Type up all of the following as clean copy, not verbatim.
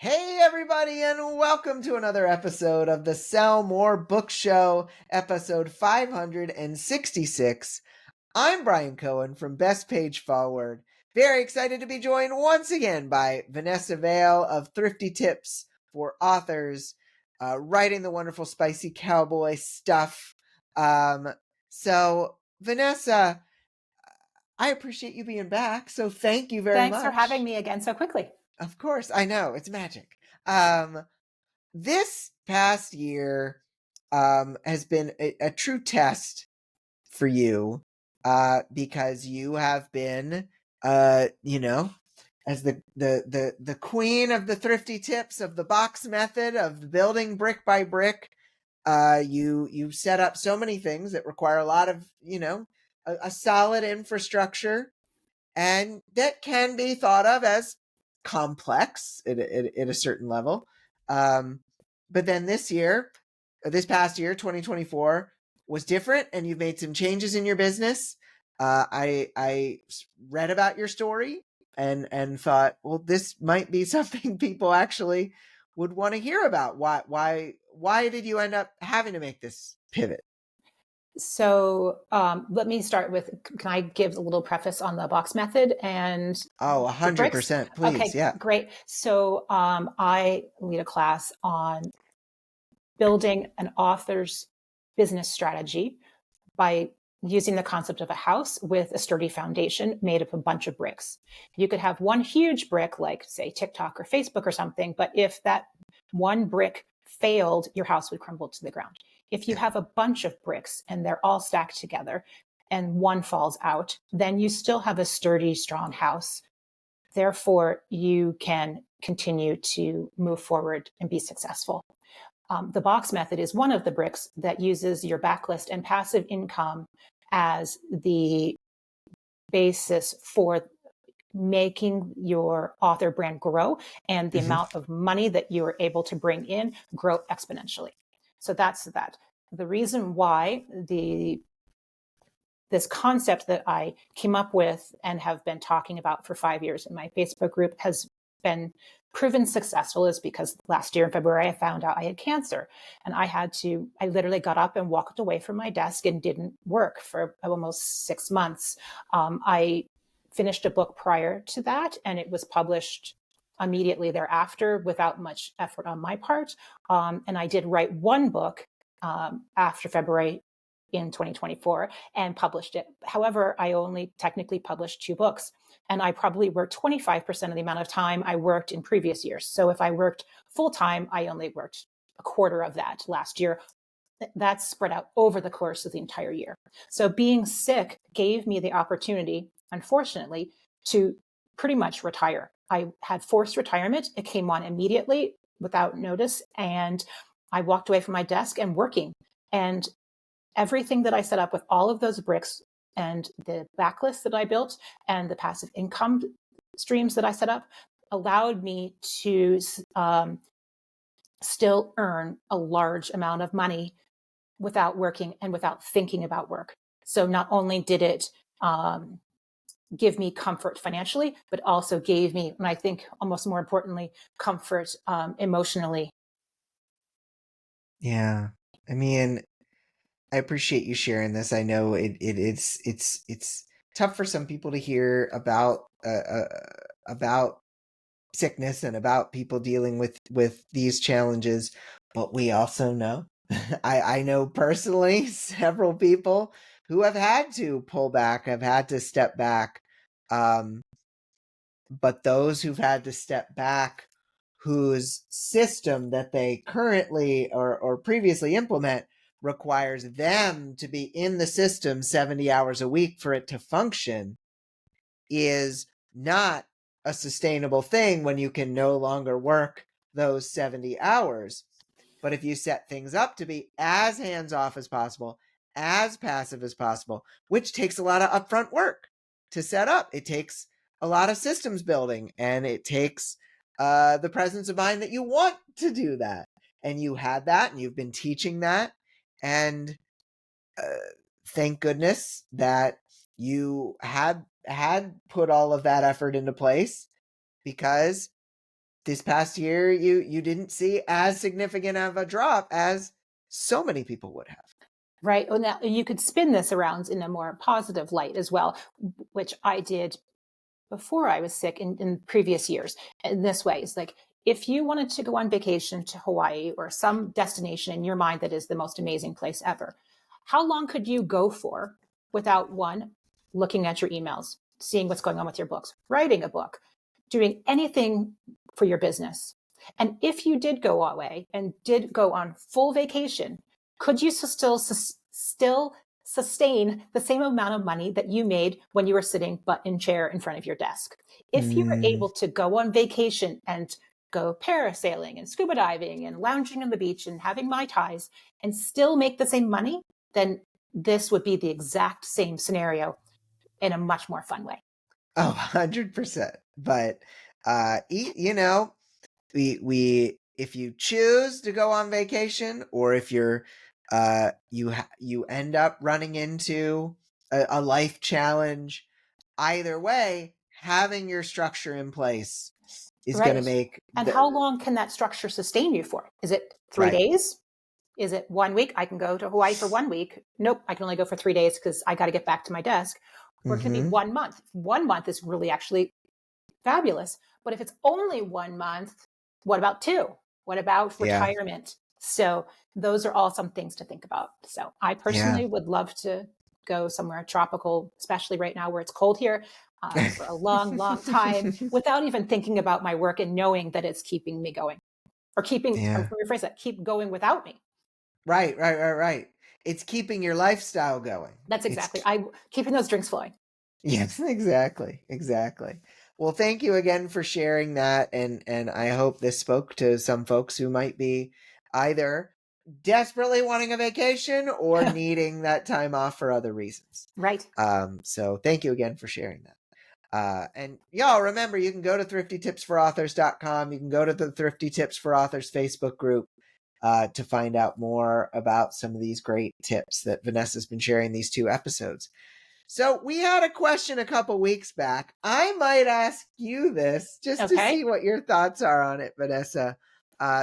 Hey, everybody, and welcome to another episode of the Sell More Book Show, episode 566. I'm Brian Cohen from Best Page Forward. Very excited to be joined once again by Vanessa Vale of Thrifty Tips for Authors, writing the wonderful Spicy Cowboy stuff. Vanessa, I appreciate you being back, so thank you very much. Thanks for having me again so quickly. Of course, I know, it's magic. This past year has been a true test for you because you have been, as the queen of the thrifty tips, of the box method, of building brick by brick. You set up so many things that require a lot of, a solid infrastructure, and that can be thought of as complex at a certain level. But then this past year, 2024, was different, and you've made some changes in your business. I read about your story and thought, well, this might be something people actually would want to hear about. Why did you end up having to make this pivot? So let me start with, can I give a little preface on the box method and Oh, the bricks? 100%, please. Okay, Yeah. great. So I lead a class on building an author's business strategy by using the concept of a house with a sturdy foundation made of a bunch of bricks. You could have one huge brick, like say TikTok or Facebook or something, but if that one brick failed, your house would crumble to the ground. If you have a bunch of bricks and they're all stacked together and one falls out, then you still have a sturdy, strong house. Therefore, you can continue to move forward and be successful. The box method is one of the bricks that uses your backlist and passive income as the basis for making your author brand grow and the amount of money that you are able to bring in grow exponentially. So that's that. The reason why this concept that I came up with and have been talking about for 5 years in my Facebook group has been proven successful is because last year in February, I found out I had cancer, and I literally got up and walked away from my desk and didn't work for almost 6 months. I finished a book prior to that, and it was published immediately thereafter without much effort on my part. And I did write one book after February in 2024 and published it. However, I only technically published 2 books, and I probably worked 25% of the amount of time I worked in previous years. So if I worked full time, I only worked a quarter of that last year. That's spread out over the course of the entire year. So being sick gave me the opportunity, unfortunately, to pretty much retire. I had forced retirement. It came on immediately without notice, and I walked away from my desk and working. And everything that I set up with all of those bricks and the backlist that I built and the passive income streams that I set up allowed me to still earn a large amount of money without working and without thinking about work. So not only did it give me comfort financially, but also gave me, and I think almost more importantly, comfort emotionally. Yeah. I mean, I appreciate you sharing this. I know it's tough for some people to hear about sickness and about people dealing with these challenges, but we also know I know personally several people who have had to pull back, have had to step back. But those who've had to step back, whose system that they currently or previously implement requires them to be in the system 70 hours a week for it to function, is not a sustainable thing when you can no longer work those 70 hours. But if you set things up to be as hands-off as possible, as passive as possible, which takes a lot of upfront work to set up, it takes a lot of systems building, and it takes the presence of mind that you want to do that. And you had that, and you've been teaching that. And thank goodness that you had put all of that effort into place, because this past year, you didn't see as significant of a drop as so many people would have. Right. Well, now you could spin this around in a more positive light as well, which I did before I was sick in previous years. In this way, it's like if you wanted to go on vacation to Hawaii or some destination in your mind that is the most amazing place ever, how long could you go for without one, looking at your emails, seeing what's going on with your books, writing a book, doing anything for your business? And if you did go away and did go on full vacation, could you still sustain the same amount of money that you made when you were sitting butt in chair in front of your desk? If you were able to go on vacation and go parasailing and scuba diving and lounging on the beach and having Mai Tais and still make the same money, then this would be the exact same scenario in a much more fun way. Oh, 100%. But, you know, if you choose to go on vacation, or if you're, you end up running into a life challenge, either way, having your structure in place is going to make. And how long can that structure sustain you for? Is it 3 days? Is it 1 week? I can go to Hawaii for 1 week. Nope, I can only go for 3 days because I got to get back to my desk. Or it could be 1 month. 1 month is really actually fabulous. But if it's only 1 month, what about 2? What about retirement? So those are all some things to think about. So I personally would love to go somewhere tropical, especially right now where it's cold here, for a long, long time without even thinking about my work and knowing that it's keeping me going, or rephrase that, keep going without me. Right. It's keeping your lifestyle going. That's exactly. Keeping those drinks flowing. Yes, exactly. Well, thank you again for sharing that. And I hope this spoke to some folks who might be either desperately wanting a vacation or needing that time off for other reasons. Right. So thank you again for sharing that. And y'all remember, you can go to thriftytipsforauthors.com. You can go to the Thrifty Tips for Authors Facebook group to find out more about some of these great tips that Vanessa's been sharing these 2 episodes. So we had a question a couple weeks back. I might ask you this just to see what your thoughts are on it, Vanessa.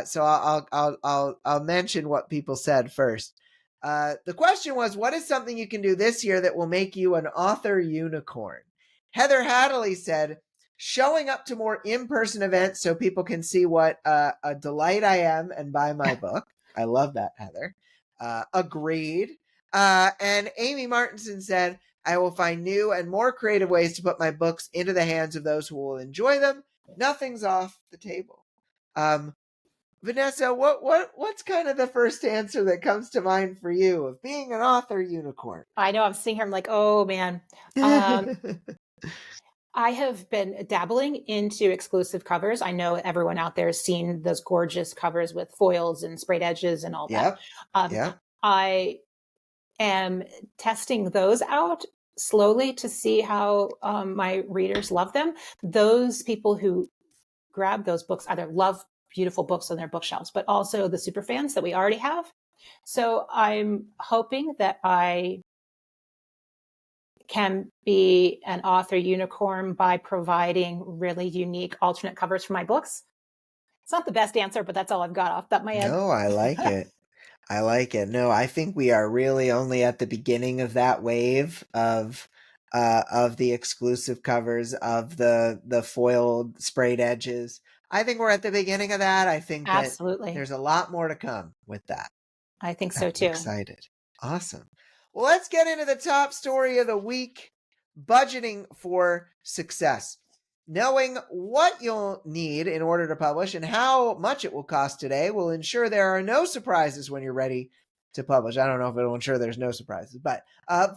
So I'll mention what people said first. The question was, what is something you can do this year that will make you an author unicorn? Heather Hadley said, showing up to more in-person events so people can see what a delight I am and buy my book. I love that, Heather. Agreed. And Amy Martinson said, I will find new and more creative ways to put my books into the hands of those who will enjoy them. Nothing's off the table. Vanessa, what's kind of the first answer that comes to mind for you of being an author unicorn? I know, I'm sitting here, I'm like, oh man. I have been dabbling into exclusive covers. I know everyone out there has seen those gorgeous covers with foils and sprayed edges and all that. I am testing those out slowly to see how my readers love them. Those people who grab those books either love beautiful books on their bookshelves, but also the super fans that we already have. So I'm hoping that I can be an author unicorn by providing really unique alternate covers for my books. It's not the best answer, but that's all I've got off the top of my head. No, I like it. I like it. No, I think we are really only at the beginning of that wave of the exclusive covers, of the foiled sprayed edges. I think we're at the beginning of that. I think absolutely that there's a lot more to come with that. I think so too. Excited. Awesome. Well, let's get into the top story of the week, budgeting for success. Knowing what you'll need in order to publish and how much it will cost today will ensure there are no surprises when you're ready to publish. I don't know if it'll ensure there's no surprises, but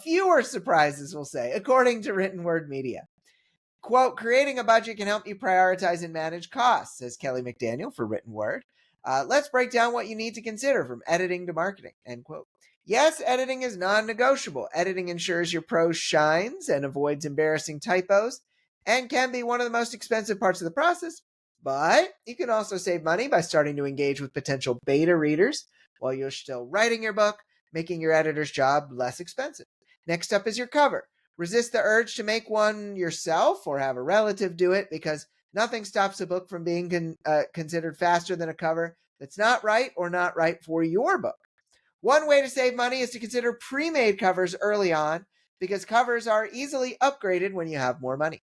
fewer surprises, we'll say, according to Written Word Media. Quote, creating a budget can help you prioritize and manage costs, says Kelly McDaniel for Written Word. Let's break down what you need to consider from editing to marketing, end quote. Yes, editing is non-negotiable. Editing ensures your prose shines and avoids embarrassing typos, and can be one of the most expensive parts of the process, but you can also save money by starting to engage with potential beta readers while you're still writing your book, making your editor's job less expensive. Next up is your cover. Resist the urge to make one yourself or have a relative do it, because Nothing stops a book from being considered faster than a cover that's not right or not right for your book. One way to save money is to consider pre-made covers early on because covers are easily upgraded when you have more money.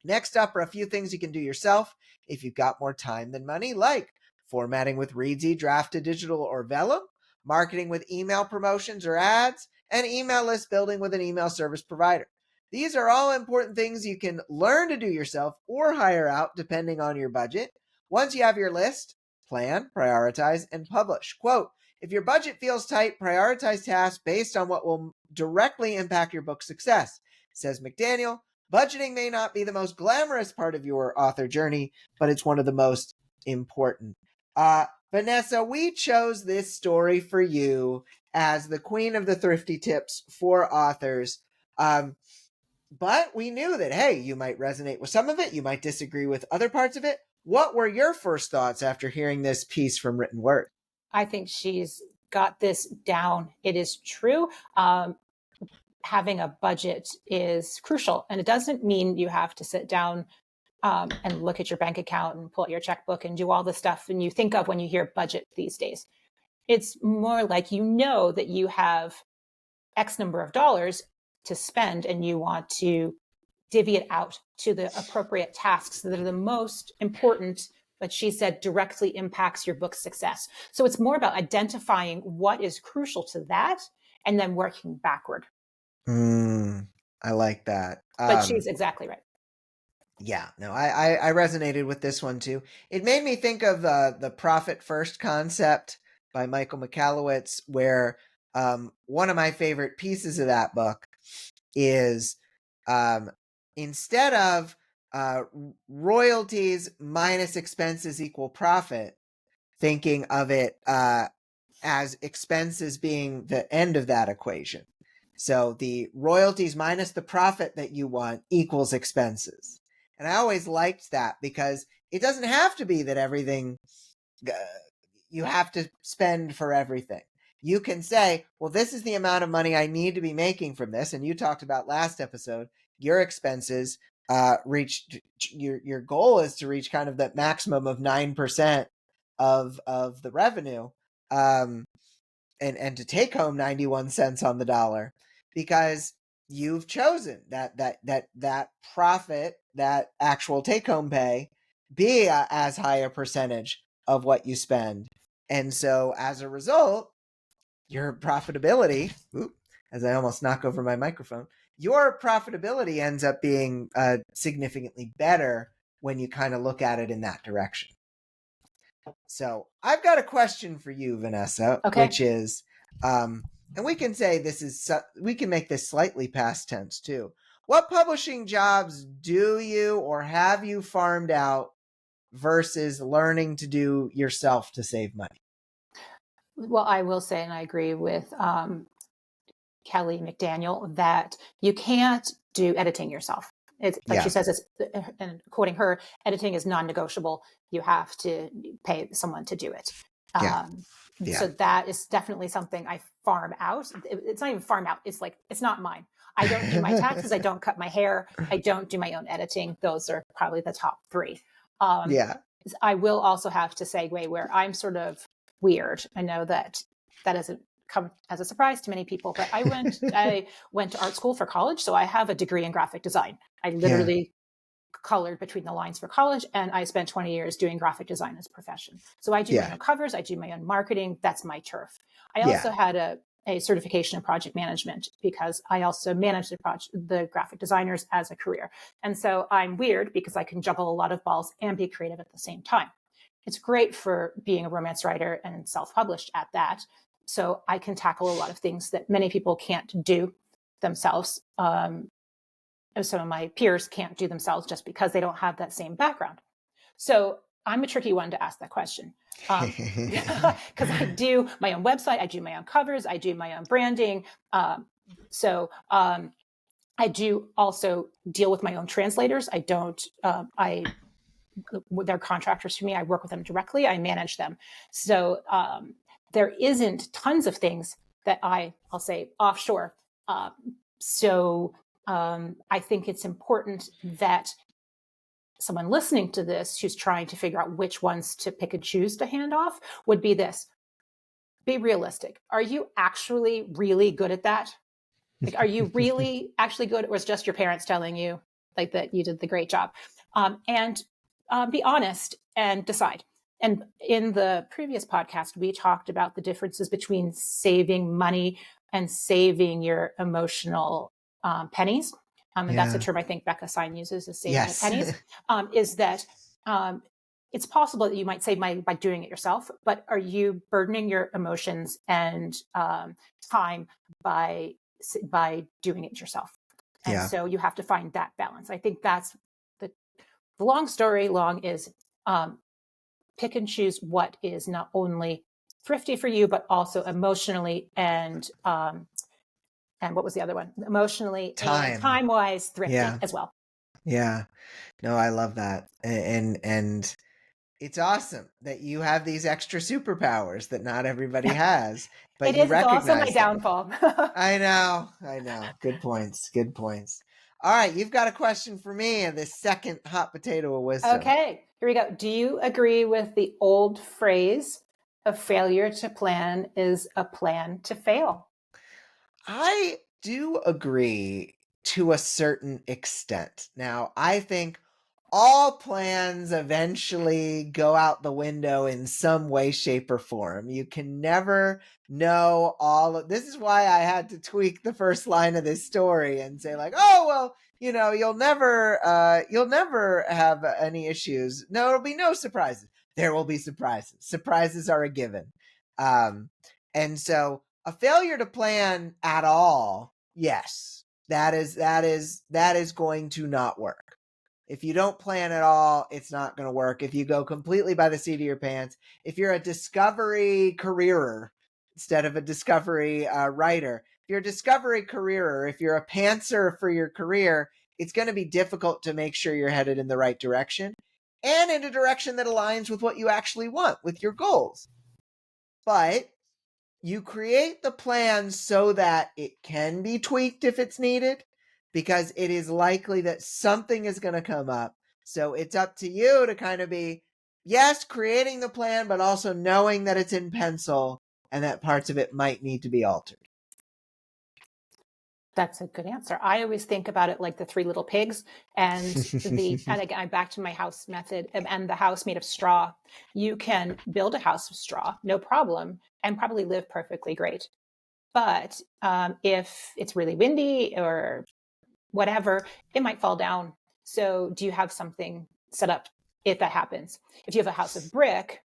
Next up are a few things you can do yourself if you've got more time than money, like formatting with Readsy, Draft to Digital, or Vellum, marketing with email promotions or ads, and email list building with an email service provider. These are all important things you can learn to do yourself or hire out depending on your budget. Once you have your list, plan, prioritize, and publish. Quote, if your budget feels tight, prioritize tasks based on what will directly impact your book's success, says McDaniel. Budgeting may not be the most glamorous part of your author journey, but it's one of the most important. Vanessa, we chose this story for you as the queen of the thrifty tips for authors. But we knew that, hey, you might resonate with some of it. You might disagree with other parts of it. What were your first thoughts after hearing this piece from Written Word? I think she's got this down. It is true. Having a budget is crucial. And it doesn't mean you have to sit down and look at your bank account and pull out your checkbook and do all the stuff and you think of when you hear budget these days. It's more like you know that you have X number of dollars to spend and you want to divvy it out to the appropriate tasks that are the most important, but she said directly impacts your book's success. So it's more about identifying what is crucial to that and then working backward. I like that. But she's exactly right. Yeah, no, I resonated with this one too. It made me think of the profit first concept by Michael Michalowicz, where one of my favorite pieces of that book is instead of royalties minus expenses equal profit, thinking of it as expenses being the end of that equation. So the royalties minus the profit that you want equals expenses. And I always liked that because it doesn't have to be that everything, you have to spend for everything. You can say, well, this is the amount of money I need to be making from this. And you talked about last episode, your expenses reached, your goal is to reach kind of that maximum of 9% of the revenue, and to take home 91 cents on the dollar, because you've chosen that profit, that actual take home pay, be as high a percentage of what you spend. And so as a result, your profitability, as I almost knock over my microphone, your profitability ends up being significantly better when you kind of look at it in that direction. So I've got a question for you, Vanessa, okay. Which is, and we can say this is, we can make this slightly past tense too. What publishing jobs do you or have you farmed out versus learning to do yourself to save money? Well, I will say, and I agree with Kelly McDaniel, that you can't do editing yourself. It's like she says, it's, and quoting her, editing is non-negotiable. You have to pay someone to do it. So that is definitely something I farm out. It's not even farm out. It's like, it's not mine. I don't do my taxes. I don't cut my hair. I don't do my own editing. Those are probably the top three. I will also have to segue where I'm sort of weird. I know that doesn't come as a surprise to many people, but I went to art school for college. So I have a degree in graphic design. I literally colored between the lines for college, and I spent 20 years doing graphic design as a profession. So I do my own covers. I do my own marketing. That's my turf. I also had a certification in project management because I also manage the graphic designers as a career. And so I'm weird because I can juggle a lot of balls and be creative at the same time. It's great for being a romance writer and self-published at that. So I can tackle a lot of things that many people can't do themselves. Some of my peers can't do themselves just because they don't have that same background. So I'm a tricky one to ask that question. Because I do my own website, I do my own covers, I do my own branding. So I do also deal with my own translators. I don't, they're contractors for me. I work with them directly. I manage them. So there isn't tons of things that I'll say offshore. So I think it's important that someone listening to this who's trying to figure out which ones to pick and choose to hand off would be this. Be realistic. Are you actually really good at that? Like, are you really actually good, or is just your parents telling you like that you did the great job? And be honest and decide. And in the previous podcast, we talked about the differences between saving money and saving your emotional pennies. And that's a term I think Becca Sign uses, is saving the pennies. Is that it's possible that you might save money by doing it yourself, but are you burdening your emotions and time by doing it yourself? And so you have to find that balance. I think that's the long story long is pick and choose what is not only thrifty for you, but also emotionally and what was the other one? Emotionally and time-wise thrifty as well. Yeah. No, I love that. And it's awesome that you have these extra superpowers that not everybody has, but you recognize also my downfall. I know. Good points. All right, you've got a question for me in this second hot potato of wisdom. Okay, here we go. Do you agree with the old phrase, a failure to plan is a plan to fail? I do agree to a certain extent. Now, I think all plans eventually go out the window in some way, shape, or form. You can never know all of this. Is why I had to tweak the first line of this story and say, like, oh, well, you'll never have any issues. No, there'll be no surprises. There will be surprises. Surprises are a given. And so a failure to plan at all, yes, that is going to not work. If you don't plan at all, it's not going to work. If you go completely by the seat of your pants, if you're a discovery careerer instead of a discovery writer, if you're a discovery careerer, if you're a pantser for your career, it's going to be difficult to make sure you're headed in the right direction and in a direction that aligns with what you actually want, with your goals. But you create the plan so that it can be tweaked if it's needed, because it is likely that something is going to come up. So it's up to you to kind of be, yes, creating the plan, but also knowing that it's in pencil and that parts of it might need to be altered. That's a good answer. I always think about it like the Three Little Pigs and and again, I'm back to my house method and the house made of straw. You can build a house of straw, no problem, and probably live perfectly great. But if it's really windy or whatever, it might fall down. So do you have something set up if that happens? If you have a house of brick,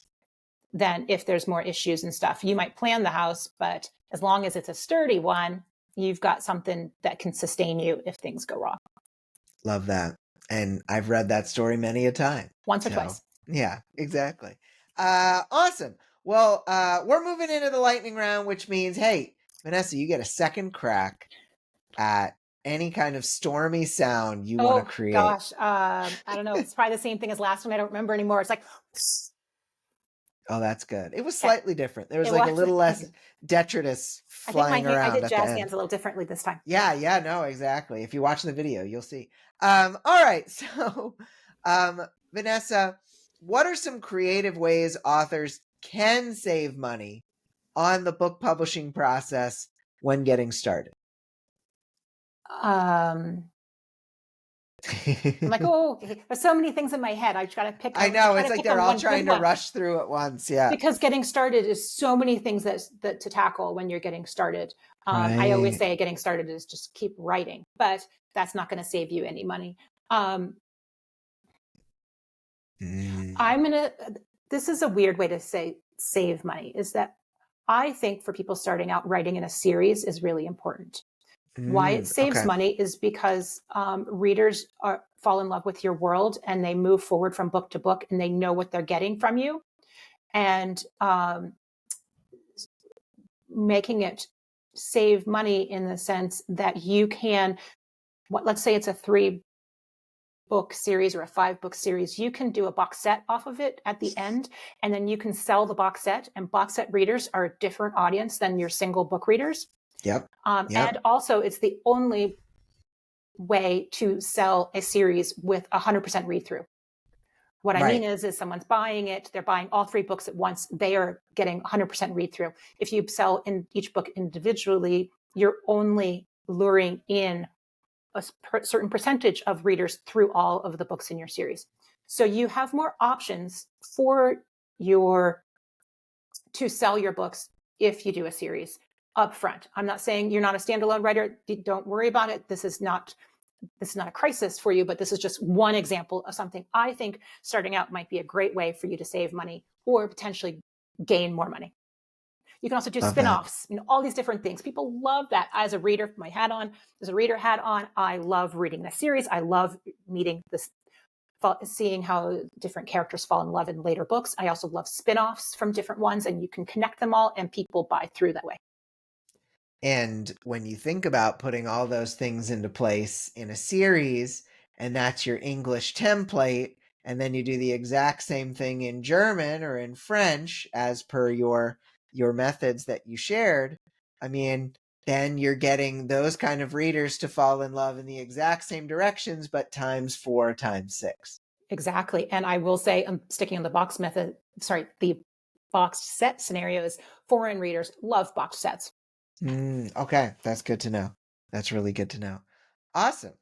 then if there's more issues and stuff, you might plan the house, but as long as it's a sturdy one, you've got something that can sustain you if things go wrong. Love that. And I've read that story many a time. Once or twice. Yeah, exactly. Awesome. Well, we're moving into the lightning round, which means, hey, Vanessa, you get a second crack at any kind of stormy sound you want to create. Gosh, I don't know. It's probably the same thing as last one. I don't remember anymore. It's like... Oh, that's good. It was slightly different. There was a little less detritus flying around. I did jazz hands a little differently this time. Yeah, no, exactly. If you watch the video, you'll see. All right. So, Vanessa, what are some creative ways authors can save money on the book publishing process when getting started? I'm like, there's so many things in my head. I've got to pick. I know, it's like they're all trying to rush through at once. Yeah. Because getting started is so many things that to tackle when you're getting started. Right. I always say getting started is just keep writing, but that's not going to save you any money. This is a weird way to say save money, is that I think for people starting out, writing in a series is really important. Why it saves money is because readers fall in love with your world and they move forward from book to book and they know what they're getting from you. And making it save money in the sense that you can, let's say it's a 3-book series or a 5-book series, you can do a box set off of it at the end, and then you can sell the box set, and box set readers are a different audience than your single book readers. Yep. And also it's the only way to sell a series with 100% read through. What I mean Right. is someone's buying it, they're buying all 3 books at once, they are getting 100% read through. If you sell in each book individually, you're only luring in a certain percentage of readers through all of the books in your series. So you have more options for to sell your books if you do a series upfront. I'm not saying you're not a standalone writer. Don't worry about it. This is not a crisis for you, but this is just one example of something I think starting out might be a great way for you to save money or potentially gain more money. You can also do Love that. spin-offs, all these different things. People love that. As a reader, my hat on, as a reader hat on, I love reading the series. I love meeting this, seeing how different characters fall in love in later books. I also love spin-offs from different ones, and you can connect them all and people buy through that way. And when you think about putting all those things into place in a series, and that's your English template, and then you do the exact same thing in German or in French as per your methods that you shared, I mean, then you're getting those kind of readers to fall in love in the exact same directions, but times 4 times 6. Exactly. And I will say, I'm sticking on the the boxed set scenarios. Foreign readers love boxed sets. Okay, that's good to know. That's really good to know. Awesome.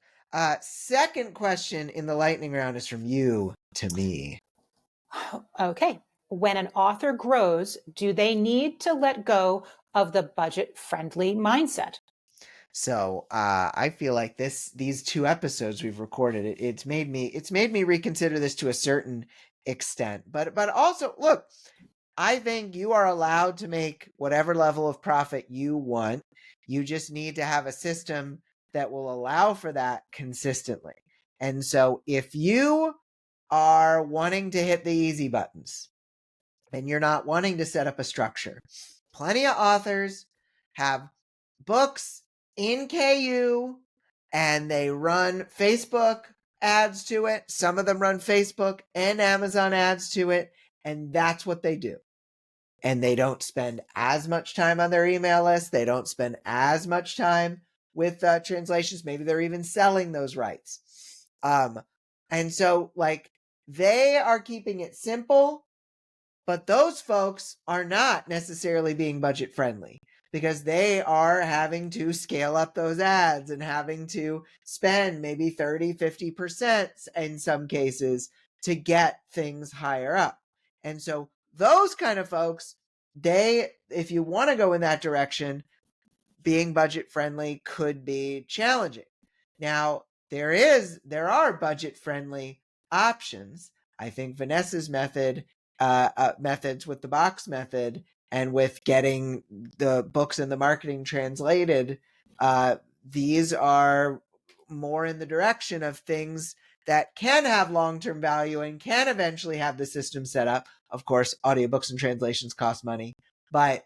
Second question in the lightning round is from you to me. Okay. When an author grows, do they need to let go of the budget friendly mindset? So I feel like these 2 episodes we've recorded, it's made me reconsider this to a certain extent. But also, look, I think you are allowed to make whatever level of profit you want. You just need to have a system that will allow for that consistently. And so if you are wanting to hit the easy buttons and you're not wanting to set up a structure, plenty of authors have books in KU and they run Facebook ads to it. Some of them run Facebook and Amazon ads to it, and that's what they do. And they don't spend as much time on their email list. They don't spend as much time with translations. Maybe they're even selling those rights. And so, like, they are keeping it simple, but those folks are not necessarily being budget friendly because they are having to scale up those ads and having to spend maybe 30, 50% in some cases to get things higher up. And so those kind of folks, if you want to go in that direction, being budget friendly could be challenging. Now, there are budget friendly options. I think Vanessa's methods with the box method and with getting the books and the marketing translated, these are more in the direction of things that can have long-term value and can eventually have the system set up. Of course, audiobooks and translations cost money, but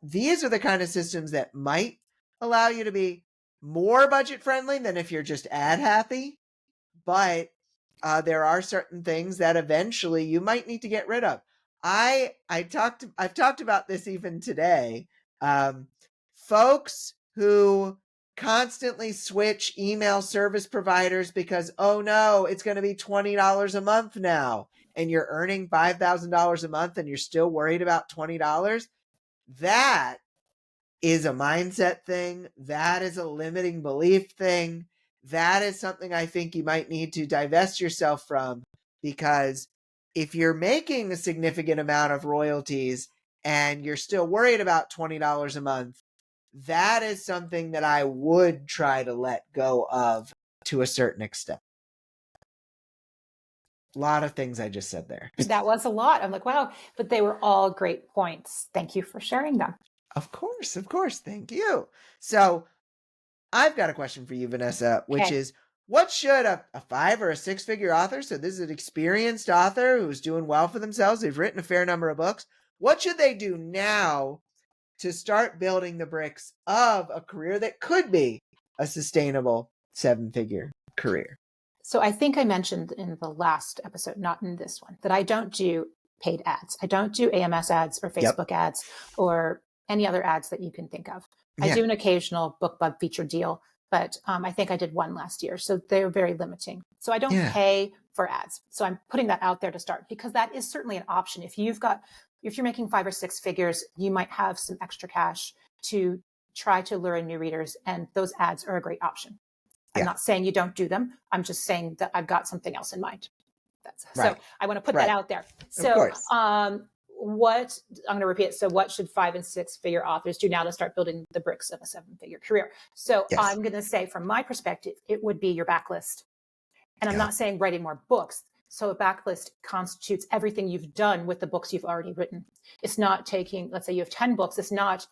these are the kind of systems that might allow you to be more budget friendly than if you're just ad happy. But there are certain things that eventually you might need to get rid of. I've talked about this even today. Folks who constantly switch email service providers because, oh no, it's going to be $20 a month now, and you're earning $5,000 a month and you're still worried about $20. That is a mindset thing. That is a limiting belief thing. That is something I think you might need to divest yourself from, because if you're making a significant amount of royalties and you're still worried about $20 a month, that is something that I would try to let go of to a certain extent. A lot of things I just said there. That was a lot. I'm like, wow, but they were all great points. Thank you for sharing them. Of course, of course. Thank you. So I've got a question for you, Vanessa, which Okay. is, what should a 5 or a 6-figure author, so this is an experienced author who's doing well for themselves, they've written a fair number of books, what should they do now to start building the bricks of a career that could be a sustainable 7-figure career? So I think I mentioned in the last episode, not in this one, that I don't do paid ads. I don't do AMS ads or Facebook ads or any other ads that you can think of. I do an occasional BookBub feature deal, but I think I did one last year. So they're very limiting. So I don't pay for ads. So I'm putting that out there to start, because that is certainly an option. If you're making 5 or 6 figures, you might have some extra cash to try to lure in new readers, and those ads are a great option. I'm not saying you don't do them. I'm just saying that I've got something else in mind. So I want to put that out there. So what I'm going to repeat. So what should 5 and 6 figure authors do now to start building the bricks of a 7-figure career? So I'm going to say, from my perspective, it would be your backlist. And I'm not saying writing more books. So a backlist constitutes everything you've done with the books you've already written. It's not taking, let's say you have 10 books. It's not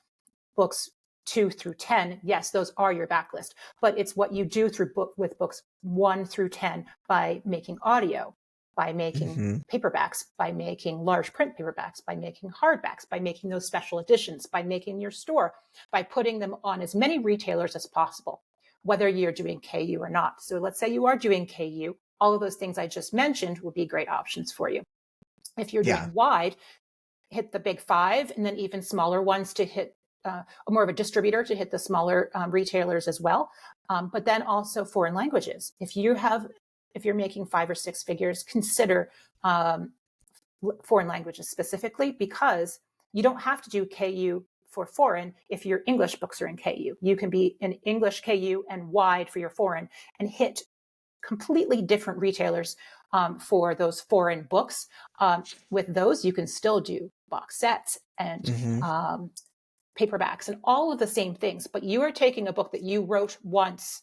books 2 through 10. Yes, those are your backlist, but it's what you do with books 1 through 10 by making audio, by making paperbacks, by making large print paperbacks, by making hardbacks, by making those special editions, by making your store, by putting them on as many retailers as possible, whether you're doing KU or not. So let's say you are doing KU, all of those things I just mentioned would be great options for you. If you're doing wide, hit the big 5, and then even smaller ones to hit more of a distributor to hit the smaller retailers as well. But then also foreign languages. If you're making 5 or 6 figures, consider foreign languages specifically, because you don't have to do KU for foreign if your English books are in KU. You can be in English KU and wide for your foreign, and hit completely different retailers for those foreign books. With those, you can still do box sets and paperbacks and all of the same things, but you are taking a book that you wrote once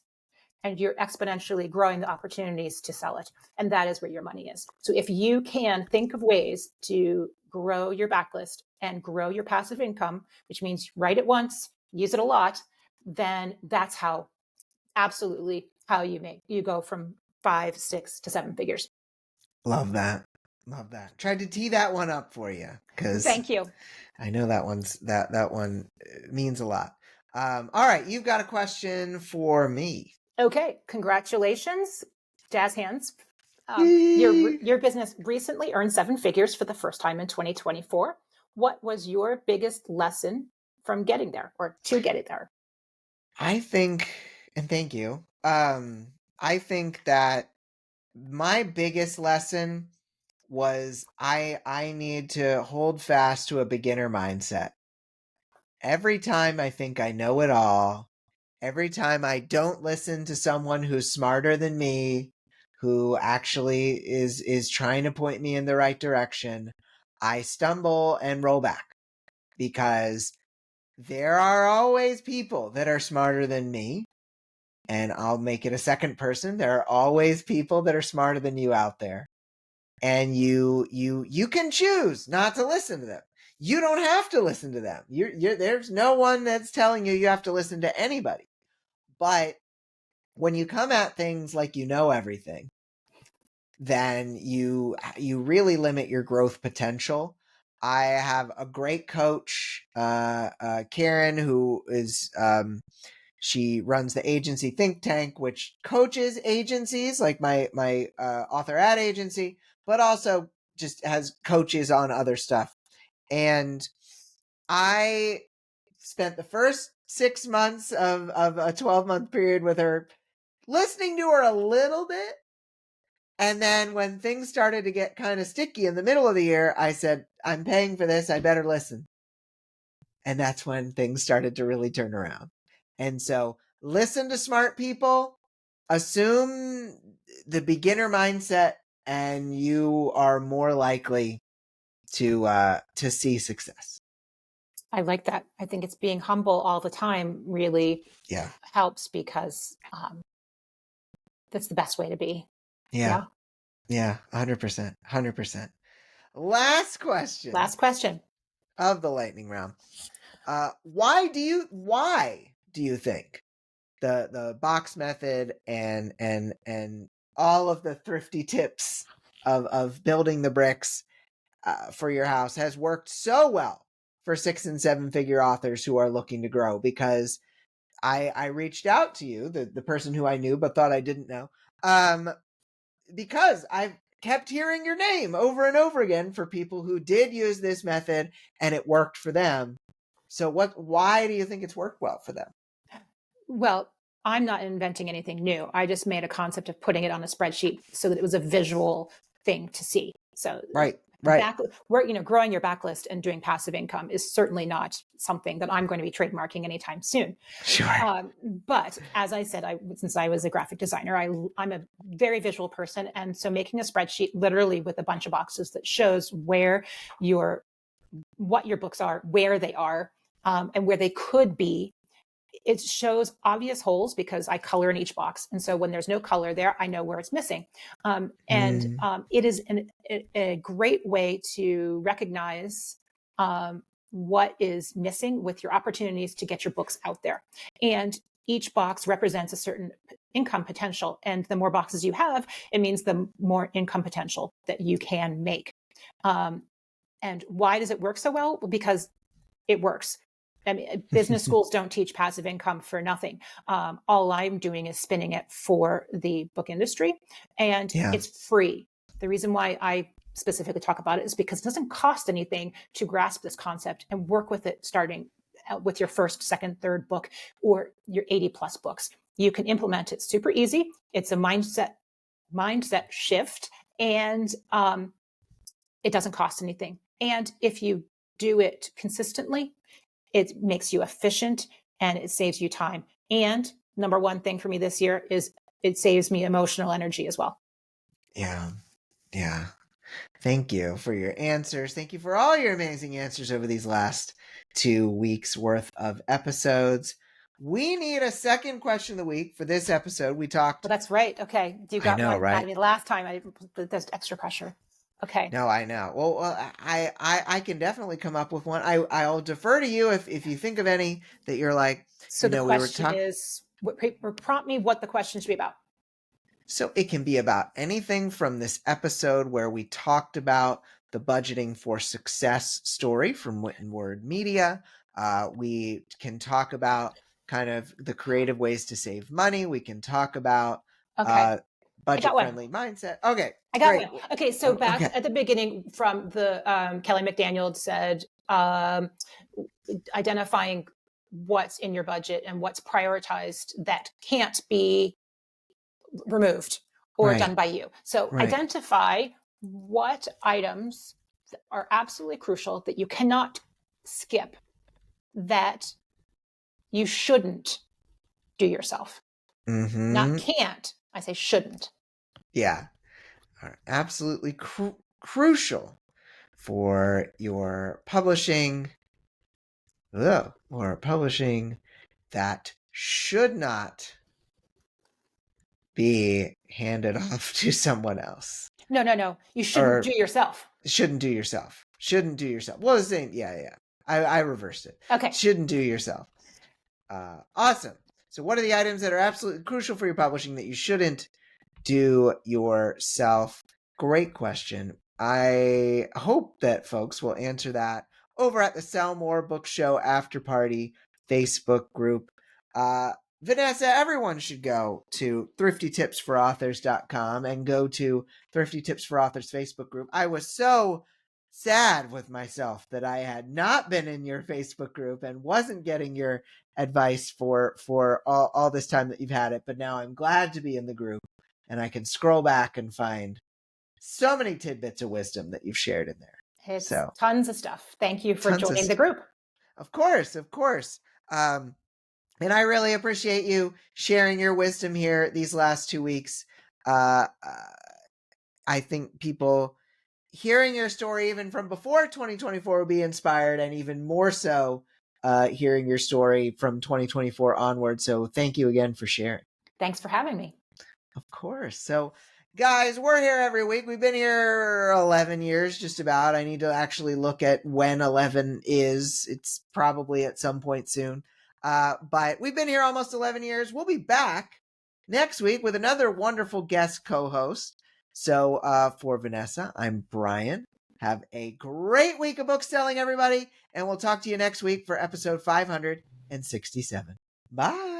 and you're exponentially growing the opportunities to sell it. And that is where your money is. So if you can think of ways to grow your backlist and grow your passive income, which means write it once, use it a lot, then that's how you go from 5, 6 to 7 figures. Love that. Tried to tee that one up for you, because thank you. I know that one means a lot. All right, you've got a question for me. Okay, congratulations, jazz hands. Your business recently earned 7 figures for the first time in 2024. What was your biggest lesson from getting there, or to getting there? I think, and thank you. I think that my biggest lesson was I need to hold fast to a beginner mindset. Every time I think I know it all, every time I don't listen to someone who's smarter than me, who actually is trying to point me in the right direction, I stumble and roll back, because there are always people that are smarter than me. And I'll make it a second person. There are always people that are smarter than you out there. And you can choose not to listen to them. You don't have to listen to them. There's no one that's telling you have to listen to anybody. But when you come at things like you know everything, then you really limit your growth potential. I have a great coach, Karen, who is she runs the agency Think Tank, which coaches agencies like my author ad agency, but also just has coaches on other stuff. And I spent the first 6 months of a 12-month period with her, listening to her a little bit. And then when things started to get kind of sticky in the middle of the year, I said, I'm paying for this. I better listen. And that's when things started to really turn around. And so listen to smart people, assume the beginner mindset, and you are more likely to see success. I like that. I think it's being humble all the time really helps, because that's the best way to be. Yeah, 100%. 100%. Last question of the lightning round. Why do you think the box method and all of the thrifty tips of building the bricks for your house has worked so well for 6 and 7 figure authors who are looking to grow? Because I reached out to you, the person who I knew but thought I didn't know, because I've kept hearing your name over and over again for people who did use this method and it worked for them. So why do you think it's worked well for them? Well, I'm not inventing anything new. I just made a concept of putting it on a spreadsheet so that it was a visual thing to see. So Right. growing your backlist and doing passive income is certainly not something that I'm going to be trademarking anytime soon. Sure. But as I said, since I was a graphic designer, I'm a very visual person. And so making a spreadsheet literally with a bunch of boxes that shows what your books are, where they are, and where they could be. It shows obvious holes because I color in each box. And so when there's no color there, I know where it's missing. It is a great way to recognize what is missing with your opportunities to get your books out there. And each box represents a certain income potential. And the more boxes you have, it means the more income potential that you can make. And why does it work so well? Because it works. I mean, business schools don't teach passive income for nothing. All I'm doing is spinning it for the book industry, and it's free. The reason why I specifically talk about it is because it doesn't cost anything to grasp this concept and work with it, starting with your first, second, third book or your 80 plus books. You can implement it super easy. It's a mindset shift, and it doesn't cost anything. And if you do it consistently, it makes you efficient and it saves you time. And number one thing for me this year is it saves me emotional energy as well. Yeah. Thank you for your answers. Thank you for all your amazing answers over these last 2 weeks worth of episodes. We need a second question of the week for this episode. We talked. Well, that's right. Okay. You got one. Right? I mean, last time there's extra pressure. Okay. No, I know. Well, I can definitely come up with one. I'll defer to you if you think of any that you're like. So the question is, prompt me what the question should be about. So it can be about anything from this episode where we talked about the budgeting for success story from Wittenward Media. We can talk about kind of the creative ways to save money. We can talk about budget-friendly mindset. Okay. I got one. Okay. So back at the beginning from the Kelly McDaniel said, identifying what's in your budget and what's prioritized that can't be removed or done by you. So identify what items are absolutely crucial that you cannot skip, that you shouldn't do yourself. Not can't. I say shouldn't. Yeah. Are absolutely crucial for your publishing. Or publishing that should not be handed off to someone else. No. You shouldn't do yourself. Shouldn't do yourself. Well, the same. Yeah. I reversed it. Okay. Shouldn't do yourself. Awesome. So what are the items that are absolutely crucial for your publishing that you shouldn't do yourself? Great question. I hope that folks will answer that over at the Sell More Book Show After Party Facebook group. Vanessa, everyone should go to thriftytipsforauthors.com and go to Thrifty Tips for Authors Facebook group. I was so sad with myself that I had not been in your Facebook group and wasn't getting your advice for all this time that you've had it. But now I'm glad to be in the group and I can scroll back and find so many tidbits of wisdom that you've shared in there. It's tons of stuff. Thank you for joining the group. Of course. And I really appreciate you sharing your wisdom here these last 2 weeks. I think people hearing your story even from before 2024 will be inspired, and even more so hearing your story from 2024 onward. So thank you again for sharing. Thanks for having me. Of course. So guys, we're here every week. We've been here 11 years, just about. I need to actually look at when 11 is. It's probably at some point soon. But we've been here almost 11 years. We'll be back next week with another wonderful guest co-host. So for Vanessa, I'm Brian. Have a great week of book selling, everybody. And we'll talk to you next week for episode 567. Bye.